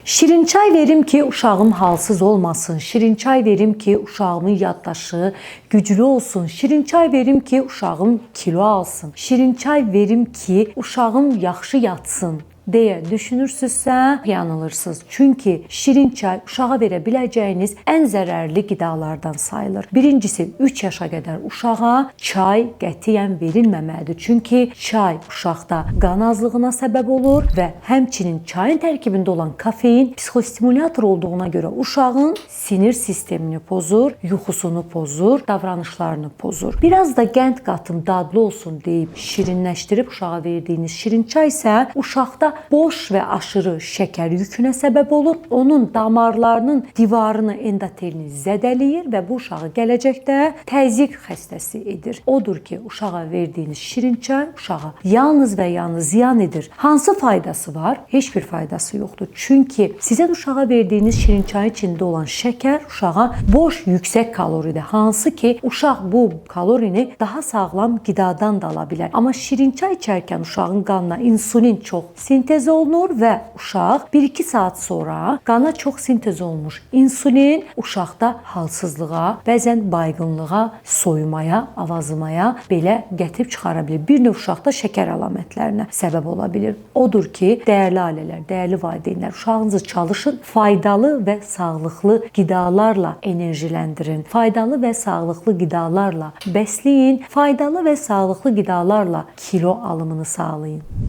Şirin çay verim ki uşağım halsız olmasın. Şirin çay verim ki uşağımın yaddaşı güclü olsun. Şirin çay verim ki uşağım kilo alsın. Şirin çay verim ki uşağım yaxşı yatsın deyə düşünürsünüzsə, yanılırsınız. Çünki şirin çay uşağa verə biləcəyiniz ən zərərli qidalardan sayılır. Birincisi, 3 yaşa qədər uşağa çay qətiyyən verilməməlidir. Çünki çay uşaqda qan azlığına səbəb olur və həmçinin çayın tərkibində olan kofein psixostimulyator olduğuna görə uşağın sinir sistemini pozur, yuxusunu pozur, davranışlarını pozur. Biraz da qənd qatım, dadlı olsun deyib şirinləşdirib uşağa verdiyiniz şirin çay isə uşaqda boş və aşırı şəkər yükünə səbəb olur. Onun damarlarının divarını, endotelini zədələyir və bu uşağı gələcəkdə təzyiq xəstəsi edir. Odur ki, uşağa verdiyiniz şirin çay uşağa yalnız və yalnız ziyan edir. Hansı faydası var? Heç bir faydası yoxdur. Çünki sizə uşağa verdiyiniz şirin çayın içində olan şəkər uşağa boş, yüksək kaloridir. Hansı ki, uşaq bu kalorini daha sağlam qidadan da ala bilər. Amma şirin çay içərkən uşağın qanına insulin çox sintez olunur və uşaq 1-2 saat sonra qana çox sintez olmuş insulin uşaqda halsızlığa, bəzən baygınlığa, soyumaya, avazımaya belə gətirib çıxara bilir. Bir növ uşaqda şəkər əlamətlərinə səbəb ola bilir. Odur ki, dəyərli ailələr, dəyərli valideynlər, uşağınızı çalışın, faydalı və sağlıqlı qidalarla enerjiləndirin. Faydalı və sağlıqlı qidalarla bəsləyin. Faydalı və sağlıqlı qidalarla kilo alımını sağlayın.